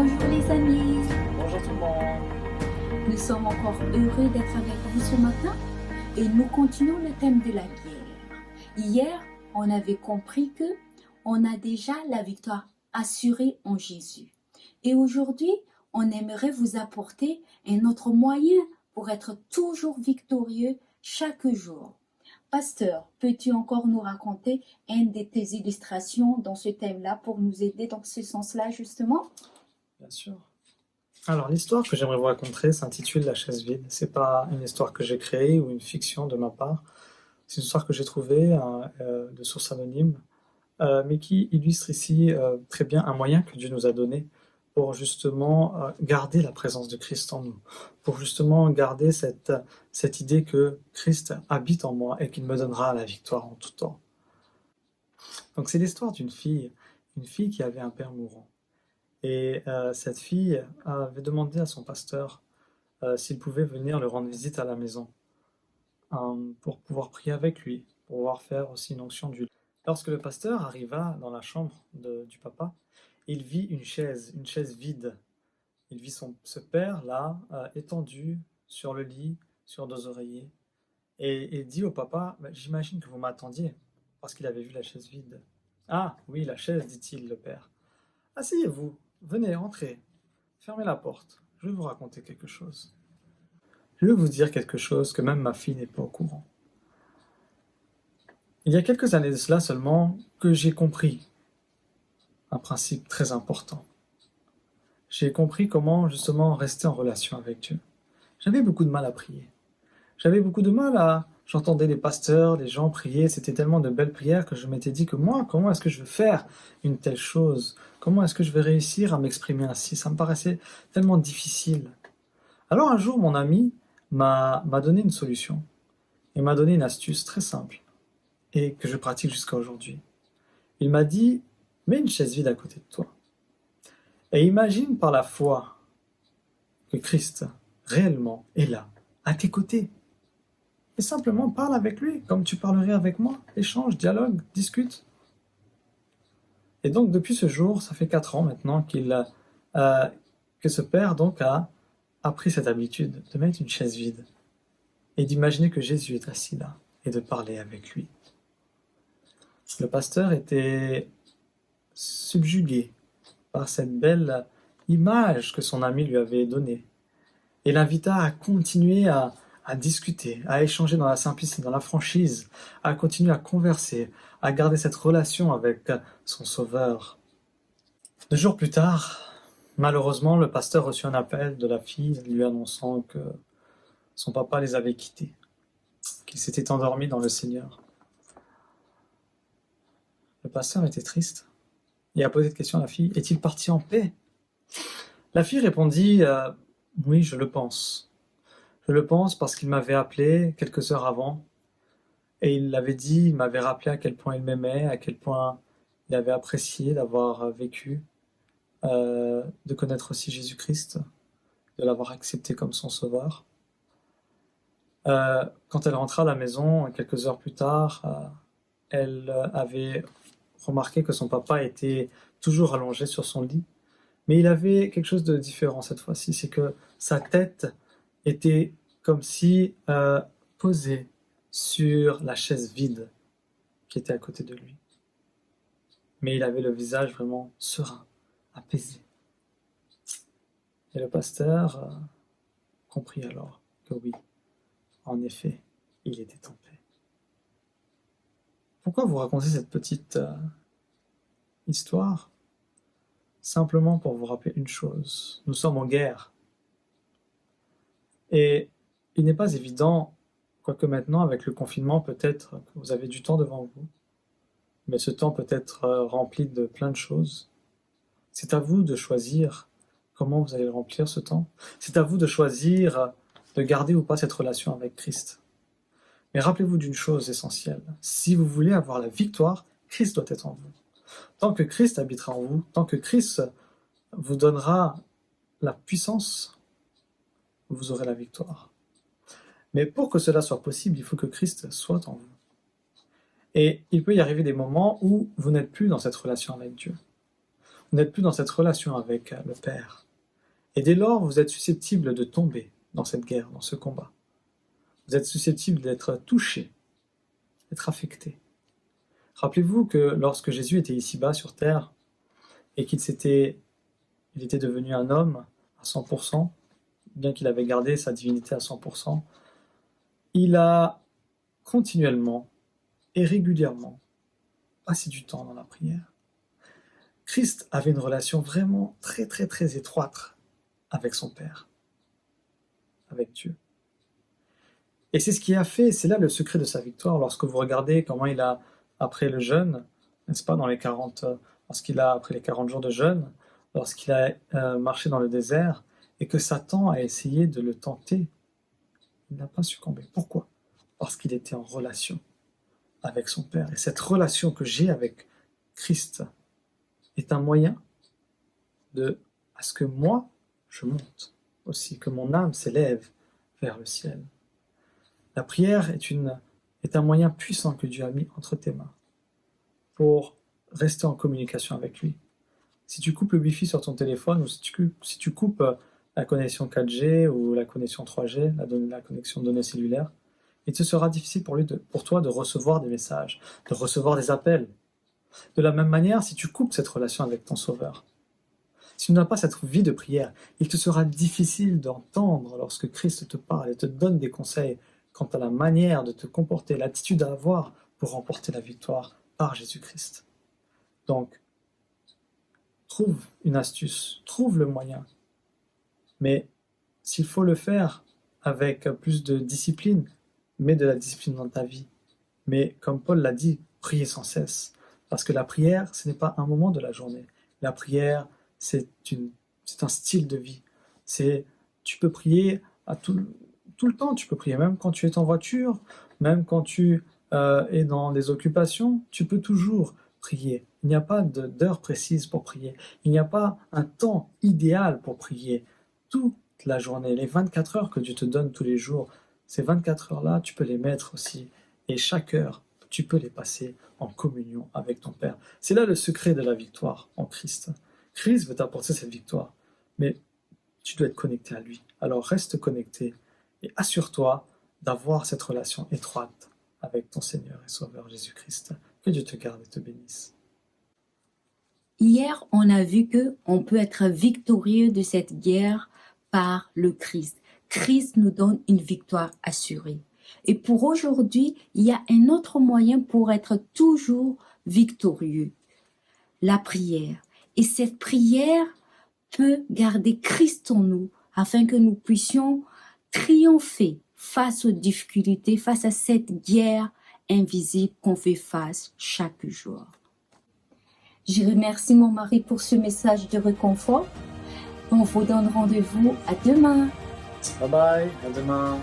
Bonjour les amis, Bonjour tout le monde. nous sommes encore heureux d'être avec vous ce matin et nous continuons le thème de la guerre. Hier, on avait compris que on a déjà la victoire assurée en Jésus. Et aujourd'hui, on aimerait vous apporter un autre moyen pour être toujours victorieux chaque jour. Pasteur, peux-tu encore nous raconter une de tes illustrations dans ce thème-là pour nous aider dans ce sens-là justement? Bien sûr. Alors, l'histoire que j'aimerais vous raconter s'intitule La chaise vide. C'est pas une histoire que j'ai créée ou une fiction de ma part. C'est une histoire que j'ai trouvée de source anonyme, mais qui illustre ici très bien un moyen que Dieu nous a donné pour justement garder la présence de Christ en nous, pour justement garder cette idée que Christ habite en moi et qu'il me donnera la victoire en tout temps. Donc, c'est l'histoire d'une fille qui avait un père mourant. Et cette fille avait demandé à son pasteur s'il pouvait venir le rendre visite à la maison pour pouvoir prier avec lui, pour pouvoir faire aussi une onction d'huile. Lorsque le pasteur arriva dans la chambre du papa, il vit une chaise vide. Il vit ce père là, étendu sur le lit, sur deux oreillers, et dit au papa, bah, j'imagine que vous m'attendiez, parce qu'il avait vu la chaise vide. Ah oui, la chaise, dit-il, le père. Asseyez-vous, venez, entrez, fermez la porte, je vais vous raconter quelque chose. Je vais vous dire quelque chose que même ma fille n'est pas au courant. Il y a quelques années de cela seulement que j'ai compris un principe très important. J'ai compris comment justement rester en relation avec Dieu. J'avais beaucoup de mal à prier. J'entendais les pasteurs, les gens prier, c'était tellement de belles prières que je m'étais dit que moi, comment est-ce que je vais faire une telle chose? Comment est-ce que je vais réussir à m'exprimer ainsi? Ça me paraissait tellement difficile. Alors un jour, mon ami m'a donné une solution et m'a donné une astuce très simple et que je pratique jusqu'à aujourd'hui. Il m'a dit, mets une chaise vide à côté de toi et imagine par la foi que Christ réellement est là, à tes côtés. Et simplement parle avec lui, comme tu parlerais avec moi. Échange, dialogue, discute. Et donc, depuis ce jour, ça fait 4 ans maintenant que ce père donc a pris cette habitude de mettre une chaise vide et d'imaginer que Jésus est assis là et de parler avec lui. Le pasteur était subjugué par cette belle image que son ami lui avait donnée et l'invita à continuer à discuter, à échanger dans la simplicité, dans la franchise, à continuer à converser, à garder cette relation avec son sauveur. 2 jours plus tard, malheureusement, le pasteur reçut un appel de la fille lui annonçant que son papa les avait quittés, qu'il s'était endormi dans le Seigneur. Le pasteur était triste et a posé cette question à la fille, est-il parti en paix? La fille répondit, oui, je le pense. Je le pense parce qu'il m'avait appelé quelques heures avant et il m'avait rappelé à quel point il m'aimait, à quel point il avait apprécié d'avoir vécu, de connaître aussi Jésus-Christ, de l'avoir accepté comme son sauveur. Quand elle rentra à la maison, quelques heures plus tard, elle avait remarqué que son papa était toujours allongé sur son lit, mais il avait quelque chose de différent cette fois-ci, c'est que sa tête était comme si posée sur la chaise vide qui était à côté de lui. Mais il avait le visage vraiment serein, apaisé. Et le pasteur comprit alors que oui, en effet, il était en paix. Pourquoi vous raconter cette petite histoire? Simplement pour vous rappeler une chose, nous sommes en guerre. Et il n'est pas évident, quoique maintenant avec le confinement peut-être que vous avez du temps devant vous, mais ce temps peut être rempli de plein de choses. C'est à vous de choisir comment vous allez remplir ce temps. C'est à vous de choisir de garder ou pas cette relation avec Christ. Mais rappelez-vous d'une chose essentielle, si vous voulez avoir la victoire, Christ doit être en vous. Tant que Christ habitera en vous, tant que Christ vous donnera la puissance, vous aurez la victoire. Mais pour que cela soit possible, il faut que Christ soit en vous. Et il peut y arriver des moments où vous n'êtes plus dans cette relation avec Dieu, Vous n'êtes plus dans cette relation avec le Père. Et dès lors, vous êtes susceptible de tomber dans cette guerre, dans ce combat. Vous êtes susceptible d'être touché, d'être affecté. Rappelez-vous que lorsque Jésus était ici-bas sur terre et il était devenu un homme à 100%, bien qu'il avait gardé sa divinité à 100%, il a continuellement et régulièrement passé du temps dans la prière. Christ avait une relation vraiment très très très étroite avec son Père, avec Dieu. Et c'est ce qui a fait, c'est là le secret de sa victoire, lorsque vous regardez comment il a, après le jeûne, n'est-ce pas, après les 40 jours de jeûne, lorsqu'il a marché dans le désert, et que Satan a essayé de le tenter, il n'a pas succombé. Pourquoi ? Parce qu'il était en relation avec son Père. Et cette relation que j'ai avec Christ est un moyen à ce que moi, je monte aussi, que mon âme s'élève vers le ciel. La prière est un moyen puissant que Dieu a mis entre tes mains pour rester en communication avec lui. Si tu coupes le Wi-Fi sur ton téléphone ou si tu coupes la connexion 4G ou la connexion 3G, la connexion de données cellulaires, il te sera difficile pour toi de recevoir des messages, de recevoir des appels. De la même manière, si tu coupes cette relation avec ton Sauveur, si tu n'as pas cette vie de prière, il te sera difficile d'entendre lorsque Christ te parle et te donne des conseils quant à la manière de te comporter, l'attitude à avoir pour remporter la victoire par Jésus-Christ. Donc, trouve une astuce, trouve le moyen. Mais s'il faut le faire avec plus de discipline, mets de la discipline dans ta vie. Mais comme Paul l'a dit, priez sans cesse. Parce que la prière, ce n'est pas un moment de la journée. La prière, c'est un style de vie. Tu peux prier à tout le temps, tu peux prier, même quand tu es en voiture, même quand tu es dans des occupations, tu peux toujours prier. Il n'y a pas d'heure précise pour prier. Il n'y a pas un temps idéal pour prier. Toute la journée, les 24 heures que Dieu te donne tous les jours, ces 24 heures-là, tu peux les mettre aussi. Et chaque heure, tu peux les passer en communion avec ton Père. C'est là le secret de la victoire en Christ. Christ veut t'apporter cette victoire, mais tu dois être connecté à lui. Alors reste connecté et assure-toi d'avoir cette relation étroite avec ton Seigneur et Sauveur Jésus-Christ. Que Dieu te garde et te bénisse. Hier, on a vu que on peut être victorieux de cette guerre par le Christ. Christ nous donne une victoire assurée. Et pour aujourd'hui, il y a un autre moyen pour être toujours victorieux. La prière. Et cette prière peut garder Christ en nous afin que nous puissions triompher face aux difficultés, face à cette guerre invisible qu'on fait face chaque jour. Je remercie mon mari pour ce message de réconfort. On vous donne rendez-vous à demain. Bye bye, à demain.